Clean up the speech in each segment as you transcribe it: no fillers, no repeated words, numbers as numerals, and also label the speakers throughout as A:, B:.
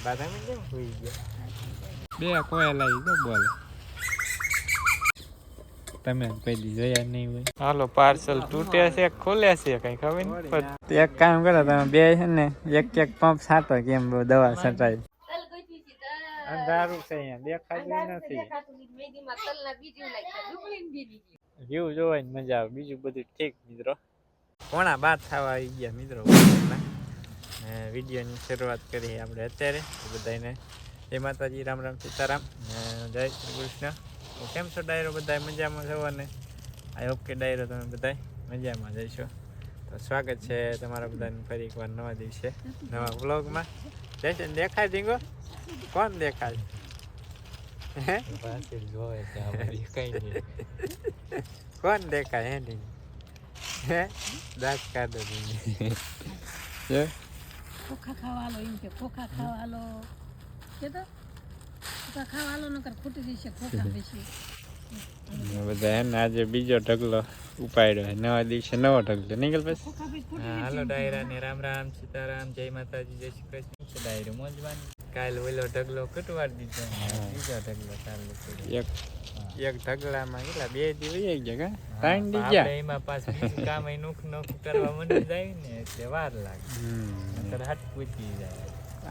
A: બાદામી કેમ સુઈ ગયા?
B: બે કોઈ લાવી તો બોલે તમે પેલી જોયા નહીં હોય. હાલો પાર્સલ તૂટે છે ખોલે છે કઈ ખબર નહીં. એક કામ કરો તમે બે છે ને એક એક પંપ છાંટો કેમ દવા છટાય. અંધારું છે અહીંયા દેખાતું નથી. વ્યૂ જોવાની મજા આવે બીજું બધું ઠીક મિત્રો. 12:30 થવા આવી ગયા મિત્રો. વિડીયોની શરૂઆત કરી આપણે અત્યારે. બધાને જય માતાજી, રામ રામ, સીતારામ, જય શ્રી કૃષ્ણ. કેમ છો ડાયરો? બધા મજામાં છો અને આઈ હોપ કે ડાયરો તમે બધા મજામાં જઈશો. તો સ્વાગત છે તમારા બધાને ફરી એકવાર નવા દિવસે નવા વ્લોગમાં. દેખાય દીંગો? કોણ દેખાય? કોણ દેખાય? હે નહીં હે દાંત કાઢો
C: ખોખા ખાવાલો એમ કે ખોખા ખાવાલો કે તો ખોખા ખાવાલો નકર ખૂટી જશે ખોખા બેસી
B: બધા હે ને આજે બીજો ઢગલો ઉપાડ્યો. નવા દિવસે નવો ઢગલો નીકળ પછી. હાલો ડાયરા ને રામ રામ, સીતારામ, જય માતાજી, જય શ્રી કૃષ્ણ. ડાયરો મોજવાની. કાલ ઓલો ઢગલો કટવાડી દીધો, બીજો ઢગલો ચાલુ કર્યો. એક ઢગલામાં કેટલા 2 દી વહી ગયા કા 3 દી ગયા. એમાં પાછું બીજું કામ નોખ કરવા મંડી જાય ને એટલે વાર લાગે. નકર હાથ પૂછી જાય.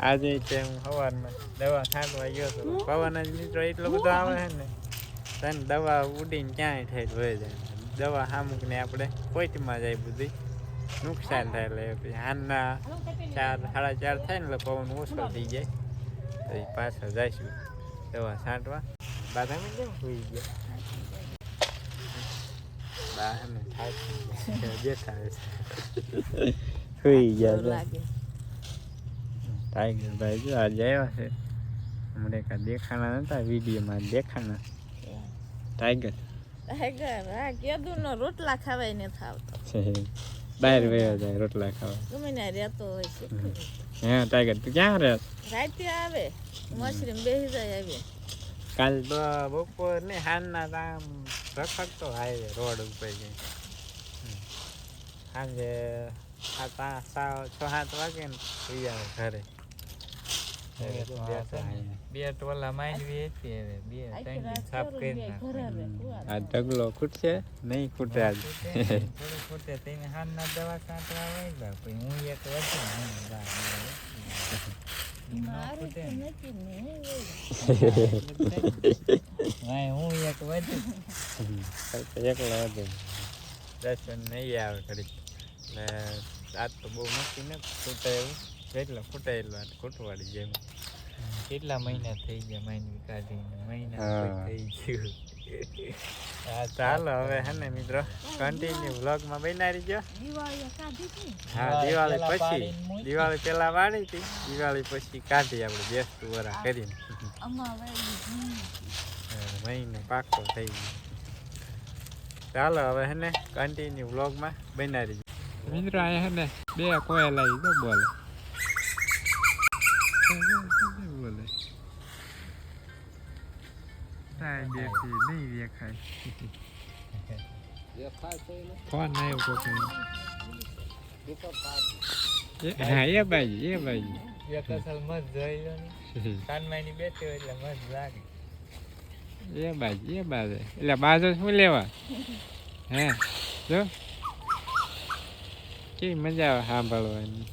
B: આજે છે હું સવારમાં દવા છાંટવા ગયો તો પવન જ મિત્રો એટલો બધો આવે છે ને તને દવા ઉડીને ક્યાંય ઠેર વહી જાય. દવા સામુક ને આપણે પોઈટમાં જાય બધી નુકસાન થાય. એટલે પછી હાલના 4 સાડા 4 થાય ને એટલે પવન ઓછો થઈ જાય તો એ પાછળ જઈશું દવા છાંટવા. બાદામી કેમ સુઈ ગયા? બાને થાય દેખાય છે સુઈ ગયા. ટાઈગર ભાઈ જો આજે આવ્યા છે. હમણાં કાંઈ દેખાણા નતા વિડીયોમાં દેખાણા. ટાઈગર
C: હા કેદું નો રોટલા ખાવાય ને થાવતો
B: બહાર વયો જાય રોટલા ખાવા.
C: ગમે ને રહેતો હોય છે.
B: હે ટાઈગર તું ક્યાં રહે?
C: રાતે આવે મશરૂમ બેસી જાય આવે.
B: કાલ બપોર ને હાનના આમ રખડતો હાઈવે રોડ ઉપર જઈ સાંજે 6-7 વાગે ને ઘરે. બે ટોલા માંડવી હતી હવે 2-3 સાફ કરી આ ઢગલો ખૂટશે નહીં ખૂટે આજ થોડું ખૂટે તેને હાલના દવા કાંટવા વાગ્યા પછી હું એક વધુ હું એક વધુ એકલો વધુ દર્શન નહીં આવે ઘડી. એટલે આજ તો બહુ નક્કી ને ખૂટે એવું કેટલા ખૂટાયેલું ખૂટવાડી જેમ. કેટલા મહિના થઈ ગયા માંડવી કાઢીને? મહિના થઈ ગયું. હા ચાલો હવે હે ને મિત્રો કન્ટિન્યુ વ્લોગમાં બનાવી ગયો. હા દિવાળી પેલા વાળી હતી, દિવાળી પછી કાઢી આપણે બેસતું વરા કરીને મહિનો પાકો થઈ ગયો. ચાલો હવે હે ને કન્ટિન્યુ વ્લોગમાં બનાવી ગયો. મિત્રો અહીંયા હે ને 2 કોયલ આવી તો બોલે બોલે દેખી નહીં દેખાય. ફોન આવ્યો કોકનો. હા એ બાજુ એક અસલ મત જોઈ લો ને કાનમાં ની બેઠી હોય એટલે મત લાગે. એ બાજુ એટલે બાજુ શું લેવા હે જો કેવી મજા આવે સાંભળવાની.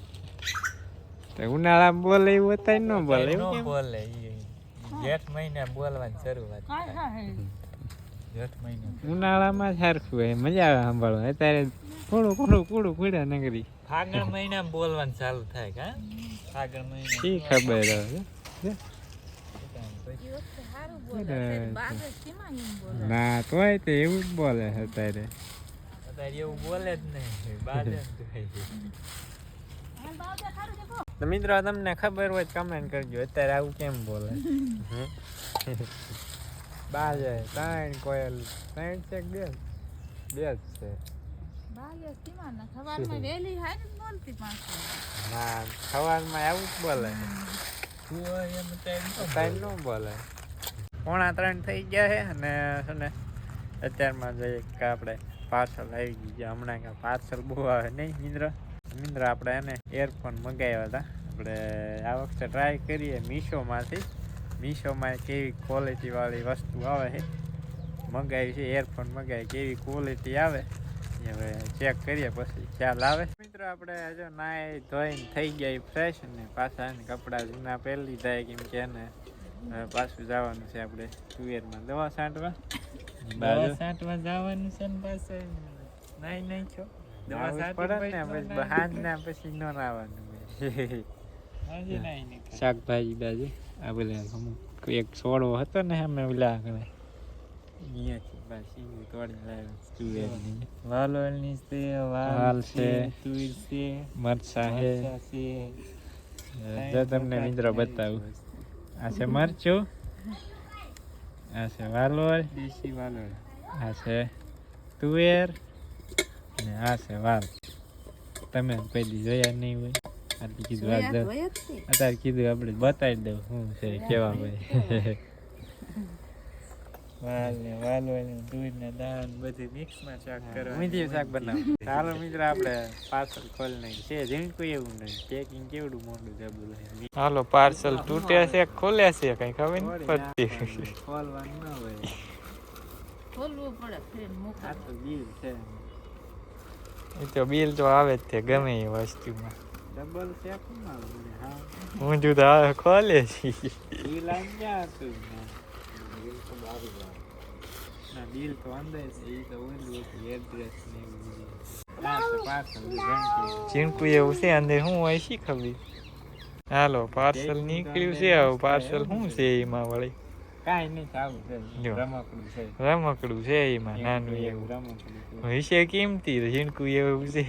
B: ઉનાળામાં બોલે એવું હતા ન બોલે એવું બોલે. જેઠ મહિના બોલવાની શરૂઆત થાય. જેઠ મહિના ઉનાળામાં સરખું હોય મજા આવે સાંભળવા. અત્યારે કુડું કુડા નગરી ફાગણ મહિનામાં બોલવાનું ચાલુ થાય કા ફાગણ મહિના શી ખબર હવે ના તોય તો એવું જ બોલે અત્યારે એવું બોલે જ નહીં બાજે. તો મિત્રો તમને ખબર હોય કમેન્ટ કરજો અત્યારે આવું કેમ બોલે. બાજે 3 કોયલ 3 છે 2 જ છે. ના સવારમાં આવું જ બોલે. ટાઈમ ન બોલે. 2:45 થઈ ગયા છે અને છે ને અત્યારમાં જઈએ કે આપણે પાર્સલ આવી ગયા. હમણાં કે પાર્સલ બહુ આવે નહીં મિત્ર આપણે એને એરફોન મંગાવ્યા હતા આપણે આ વખતે ટ્રાય કરીએ મીશોમાંથી. મીશોમાં કેવી ક્વોલિટીવાળી વસ્તુ આવે છે, મગાવી છે એરફોન મગાવી, કેવી ક્વોલિટી આવે એ હવે ચેક કરીએ પછી ખ્યાલ આવે. મિત્રો આપણે જો નાઈ ધોઈને થઈ ગયા ફ્રેશ અને પાછા કપડાં જૂના પહેરી લીધા કેમ કે એને પાછું જવાનું છે આપણે તુવેરમાં દવા છાંટવા. દવા છાંટવા જવાનું છે ને પાછું નાઈ નહીં છો દવા છાંટવી પડે ને પછી હાંજના પછી ન આવવાનું. શાકભાજી બાજુ આ પેલા અમુક એક છોડવો હતો ને અમે ઓલા અહીંયાથી બસ તોડી લાવ્યો. વાલોળની છે, વાલ છે, તુર છે, મરચા છે. જો તમને મિત્રો બતાવું, આ છે મરચું, આ છે વાલોળ, દેશી વાલોળ, આ છે તુવેર ને આ છે વાલ. તમે પહેલી જોયા નહીં હોય કીધું અત્યારે કીધું આપણે બતાવી દઉં શું છે કેવા હોય. વાલ ને વાલોળ ને દૂધ ને દાળ બધું મિક્સમાં શાક કરવા મીઠું શાક બનાવું. ચાલો મિત્રો આપણે પાર્સલ ખોલી નાખી છે ઝીણકું એવું નહીં, પેકિંગ કેવડું મોટું છે બધું. હાલો પાર્સલ તૂટ્યા છે ખોલ્યા છે કઈ ખબર નહીં પડતી. ખોલવાનું ના હોય,
C: ખોલવું પડે ફ્રેમ મૂકો.
B: આ તો બિલ છે,
A: એ તો બિલ તો આવે જ છે ગમે એ વસ્તુમાં.
B: ડબલ ચેક માં હા
A: હું જો તો ખોલે છે
B: બિલ આવી ગયા હતું ના બિલ તો અંદર છે એ તો ઓલું હતું એડ્રેસ ને એવું બધું. પાર્સલ
A: ચીણકું એવું છે અંદર શું હોય શી ખબર. હાલો પાર્સલ નીકળ્યું છે, આવું પાર્સલ શું છે એમાં વળી
B: કાંઈ નહીં આવું છે રમકડું છે.
A: રમકડું છે એમાં નાનું એવું
B: રમકડું
A: વિશે કિંમતી ઝીણકું એવું છે.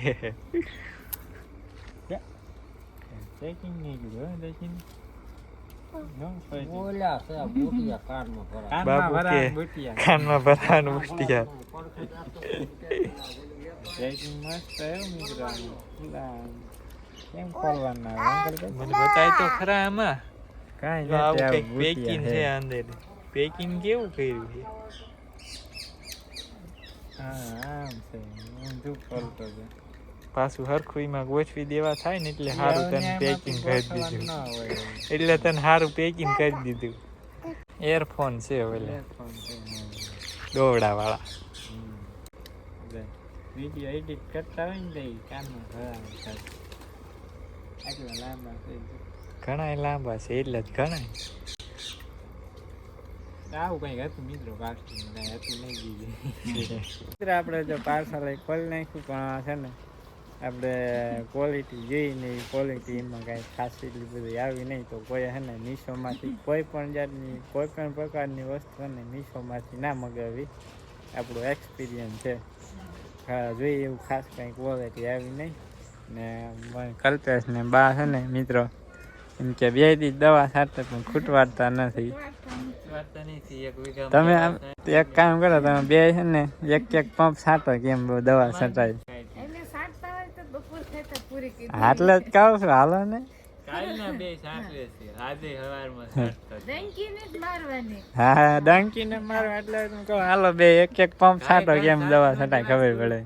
B: ચેકિંગ નહીં કીધું દેખીને
A: બાબુ કે કાનમાં ભરાવાનું બુટિયા.
B: ચેકિંગ મસ્ત આવ્યું મિત્રો. કેમ ખોલવાના
A: મને બતાય તો ખરા આમાં
B: કાંઈ
A: આવું
B: નથી
A: કંઈક પેકિંગ છે અંદર. પેકિંગ કેવું કર્યું છે.
B: હા આમ છે ઊંધું ખોલતો છે.
A: પાછું હરખું એમાં ગોઠવી દેવા થાય ને એટલે સારું તને પેકિંગ કરી દીધું. એટલે તને સારું પેકિંગ કરી દીધું. એરફોન છે ઓલા દોવડા વાળા.
B: વિડીયો એડિટ કરતા હોય ને કાનમાં ભરાવે આટલા લાંબા થઈ
A: ઘણા લાંબા છે એટલે જ ઘણા.
B: આવું કઈક હતું મિત્રો પાર્સલ કઈ હતું નહીં દીધું. મિત્રો આપણે જો પાર્સલ ખોલી નાખ્યું પણ છે ને આપણે ક્વોલિટી જોઈને ક્વોલિટી એમાં કાંઈ ખાસ એટલી બધી આવી નહીં. તો કોઈ છે ને મીશોમાંથી કોઈ પણ જાતની કોઈ પણ પ્રકારની વસ્તુ ને મીશોમાંથી ના મગાવી, આપણો એક્સપિરિયન્સ છે. જોઈએ એવું ખાસ કંઈ ક્વોલિટી આવી નહીં. ને કલ્પેશ ને બા છે ને મિત્રો એમ કે બે દી દવા છાંટે પણ ખૂટવાડતા નથી. તમે એક કામ કરો, તમે બે છે ને એક પંપ છાંટો કેમ દવા છટાય. એટલે જ કહું છું હાલો ને. હા ડંકી ને મારવા એટલે કહું હાલો બે એક પંપ છાંટો કેમ દવા છટાય ખબર પડે.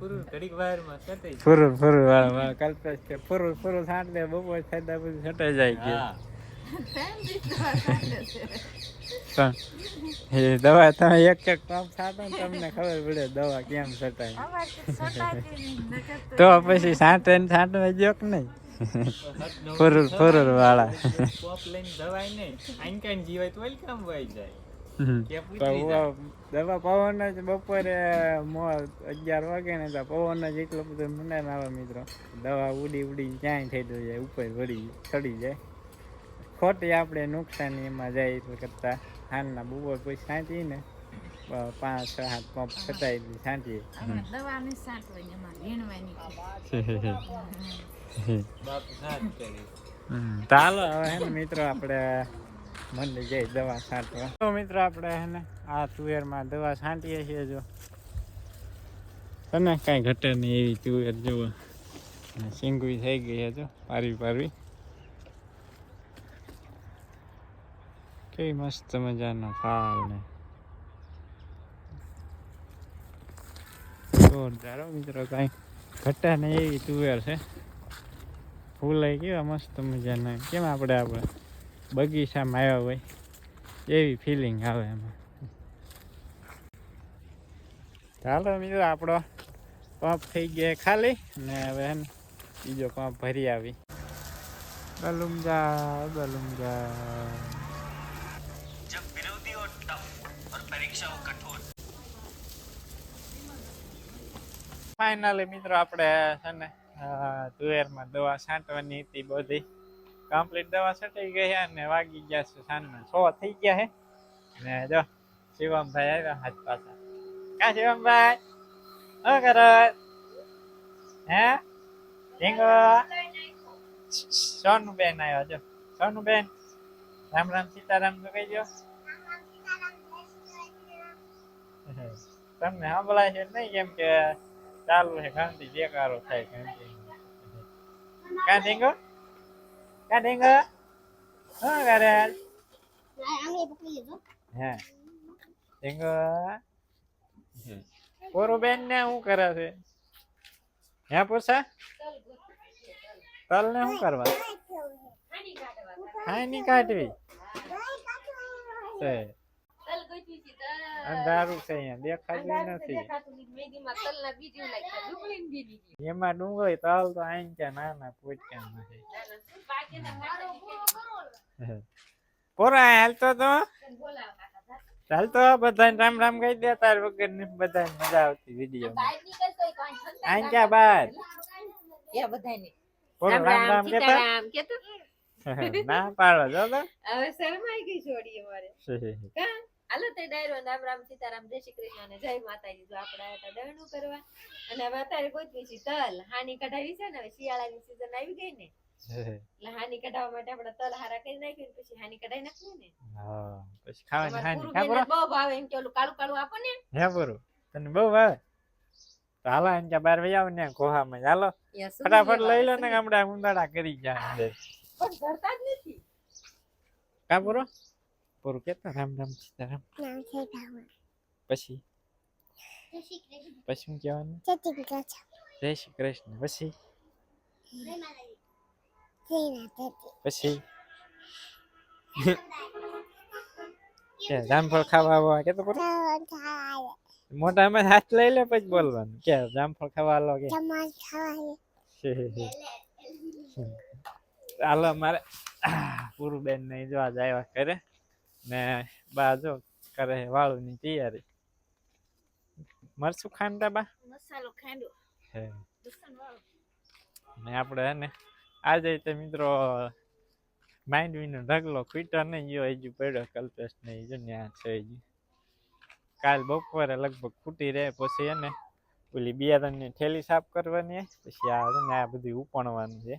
B: ફુરું વાળા કલ્પેશ કે ફુરું છાંટ દે બપોર થતા બધું છટાઈ જાય કે એ દવા તમે એક પંપ છાંટો ને તમને ખબર પડે દવા કેમ છટાય. તો પછી છાંટવા જો કે નહીં. ફુરુર વાળા દવા પવન જ બપોરે 11 વાગે ને પવન જ એટલો બધો મને આવે મિત્રો. દવા ઉડી ક્યાંય થઈ જાય ઉપર વળી ચડી જાય. ખોટી આપણે નુકસાની એમાં જાય એટલે કરતા હાલના બપોર પછી છાંટીએ ને 5-6 પંપ છટાઈ છાંટીએ. ચાલો હવે હે ને મિત્રો આપણે મંડી જઈ દવા છાંટવા. તો મિત્રો આપણે હે ને આ તુવેરમાં દવા છાંટીએ છીએ. જો તમે કાંઈ ઘટે નહીં એવી તુવેર જુઓ સિંગવી થઈ ગઈ છે. જો પારવી કેવી મસ્ત મજાનો ફાલ ને જોરદાર મિત્રો. કાંઈ ઘટે નહીં એવી તુવેર છે. ફૂલ આવી કેવા મસ્ત મજાના, કેમ આપણે બગીચામાં આવ્યા હોય એવી ફિલિંગ આવે એમાં. ચાલો મિત્રો, આપણો પંપ થઈ ગયા ખાલી ને હવે બીજો પંપ ભરી આવી. બલુંગા બલુંગા ફાઇનલી મિત્રો આપણે છે ને તુવેરમાં દવા છાંટવાની હતી, બધી કમ્પ્લીટ દવા છટાઈ ગઈ અને વાગી ગયા છે સાંજના 6 થઈ ગયા છે. ને જો શિવમભાઈ આવ્યા હાથ પાછા. કા શિવમભાઈ શું કરો? હે ઢીંગો સોનુબેન આવ્યા. જો સોનુબેન, રામ રામ સીતારામ તો કહી દો. તમને સંભળાય છે નહીં, કેમ કે ચાલુ છે ઘંટી, બેકારો થાય ઘંટી. કા ઢીંગો, કા ઢીંગો શું કરે? હે ઢીંગો પોરુબેન ને શું કરે છે? હે પૂછા તલ ને શું કરવા? હાની કાઢવી છે. અંધારું છે, અહીંયા દેખાતું નથી. એમાં ડુંગળી તલ તો આઈ ક્યાં નાના પોચકા નથી. પોરા હાલતો તો ચાલતો બધાને રામ રામ કહી દે. તાર વગર ને બધાને મજા આવતી વિડીયો. આઈ ક્યાં બાર રામ રામ કેતો ના પાડો જો તો
C: હવે શરમાઈ ગઈ છોડી અમારે. હાલો તે ડાયરો રામ રામ સીતારામ જય શ્રી કૃષ્ણ અને જય માતાજી. જો આપણે આવ્યા દહણું કરવા અને હવે અત્યારે કોઈ પછી તલ હાની કઢાવી છે ને. હવે શિયાળાની સીઝન આવી ગઈ ને, એટલે હાની કઢાવવા માટે આપણે તલ હારા કરી નાખ્યું, પછી હાની કઢાઈ નાખવું ને.
B: હા પછી ખાવાની હાની
C: પૂરું બહુ ભાવે એમ કે ઓલું કાળું કાળું આપો ને.
B: હે પૂરું તને બહુ ભાવે તો હાલો એમ કે બાર વઈ આવ ને કોહામાં. હાલો ફટાફટ લઈ લો ને, ગામડા ઉંદાડા કરી જાય
C: પણ કરતા જ નથી.
B: કા પૂરો પૂરું કેતા રામ રામ સીતારામ પછી શું કહેવાનું? જય શ્રી કૃષ્ણ પછી પછી કે જામફળ ખાવા આવવા કે તો પૂરું મોઢામાં હાથ લઈ લે પછી બોલવાનું કે જામફળ ખાવા આલો કે હાલો. મારે પૂરું બેન ને જો આજ આવ્યા કરે ને બા જો કરે વાળું ની તૈયારી. મરચું ખાંડા બા
C: મસાલો ખાંડો
B: હે
C: દુકાન વાળો
B: ને આપણે હે ને આજે તો મિત્રો માંડવીનો ઢગલો ખૂટ્યો નહીં. જો હજુ પડ્યો કલ્પેશ ને જો ન્યા છે હજુ. કાલ બપોરે લગભગ ફૂટી રહે પછી એને ઓલી બિયારણની થેલી સાફ કરવાની, પછી આ ને આ બધું ઉપણવાનું છે.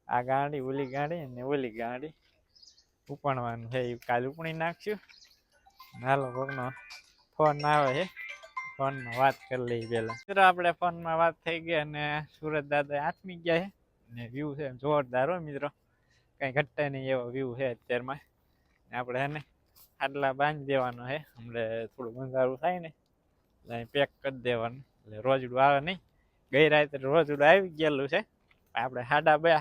B: આ ગાડી ઓલી ગાડી અને ઓલી ગાડી ઉપણવાનું છે, એ કાલ ઉપણી નાખશું. હાલો કોકનો ફોન આવે છે, ફોનમાં વાત કરી લઈ પેલા. મિત્રો આપણે ફોનમાં વાત થઈ ગઈ અને સુરત દાદા આથમી ગયા છે ને વ્યૂ છે જોરદાર હો મિત્રો, કઈ ઘટતા નહીં એવો વ્યૂ છે અત્યારમાં. આપણે હે ને આટલા બાંધી દેવાનો છે, હમણાં થોડું બંધારું થાય ને એટલે પેક કરી દેવાનું, એટલે રોજડું આવે નહીં. ગઈ રાતે રોજડું આવી ગયેલું છે, આપણે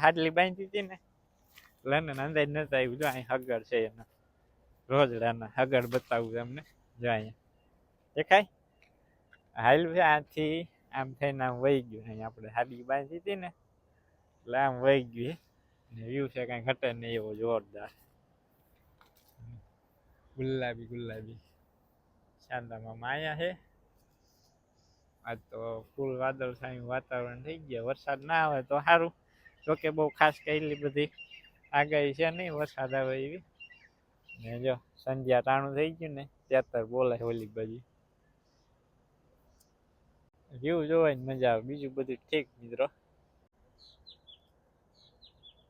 B: હાડલી બાંધી હતી ને એટલે ને અંદાજ નતા આવ્યું. જો અહીં હગડ છે એના રોજડાના હગડ બતાવું તમને. જો અહીંયા દેખાય હાલ્યું છે, આથી આમ થઈને આમ વહી ગયું. અહીંયા આપણે હાડલી બાંધી હતી ને એટલે આમ વહી ગયું ને વ્યૂ છે કઈ ઘટે નહીં એવો જોરદાર. ગુલાબી ગુલાબી શાંતામાં માયા છે. આજ તો ફૂલ વાદળ છાયું વાતાવરણ થઈ ગયા. વરસાદ ના આવે તો સારું, જોકે બહુ ખાસ કઈ બધી આગાહી છે નહીં વરસાદ આવે એવી. ને જો સંધ્યા ટાણું થઈ ગયું ને ત્યાર બોલાય ઓલી બાજુ. વ્યૂ જોવાની મજા આવે, બીજું બધું ઠીક મિત્રો.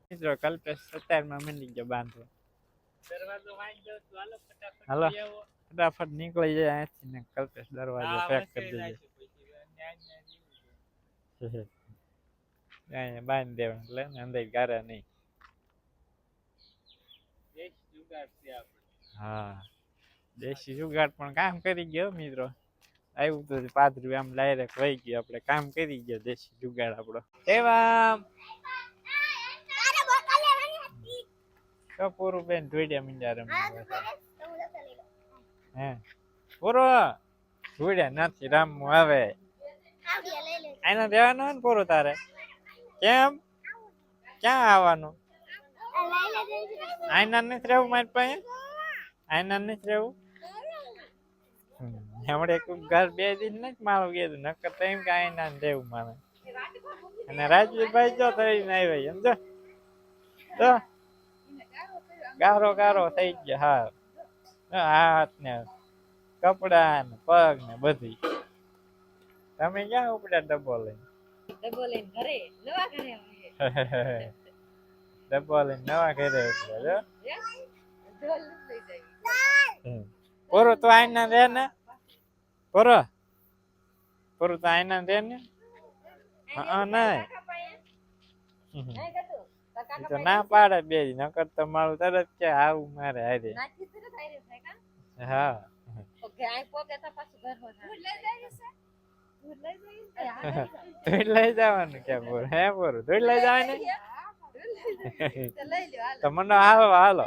B: મિત્રો કલ્પેશ 17માં મંડી ગયો બાંધો. દરવાજો વાંચી દો તો હાલો ફટાફટ નીકળી જાય અહીંથી ને કલ્પેશ દરવાજો પેક કરી દેજો. અહીંયા બાંધી દેવાનું એટલે ને અંદર ગારા નહીં. હા દેશી જુગાડ પણ કામ કરી ગયો મિત્રો. આવ્યું તો પાદરું આમ ડાયરેક્ટ વહી ગયું, આપણે કામ કરી ગયો દેશી જુગાડ આપણો. એવા તો પૂરું બેન ધોઈડ્યા મીંડા રમવા હે પૂરો ધોઈડ્યા નથી રમવું હવે આના દેવાનો ને પૂરો તારે કેમ ક્યાં આવવાનું આઈના નથી રહેવું મારી પાસે આઈના નથી રહેવું હમણાં એક ઘર 2 દિન નથી મારું કીધું નકર તો એમ કે આઈના ને રહેવું મારે અને રાજવીરભાઈ જો થઈને આવ્યા સમજો તો ગારો ગારો થઈ ગયા હા હાથ ને કપડા ને પગ ને બધી તમે ક્યાં ઉપડ્યા ડબ્બો લઈને
C: ઘરે નવા ઘરે
B: ડબ્બો લઈને નવા ઘરે ઉપડ્યા પૂરો તો આઈના રે ને પૂરો તો આઈના રે ને હા નહીં તો ના પાડે બે નકર તો મારું તરત કે આવું મારે હારે હા ધોઈ લઈ જવાનું ક્યાં બોલ હે બોલ ધોઈ લઈ જવાનું તો મને હાલો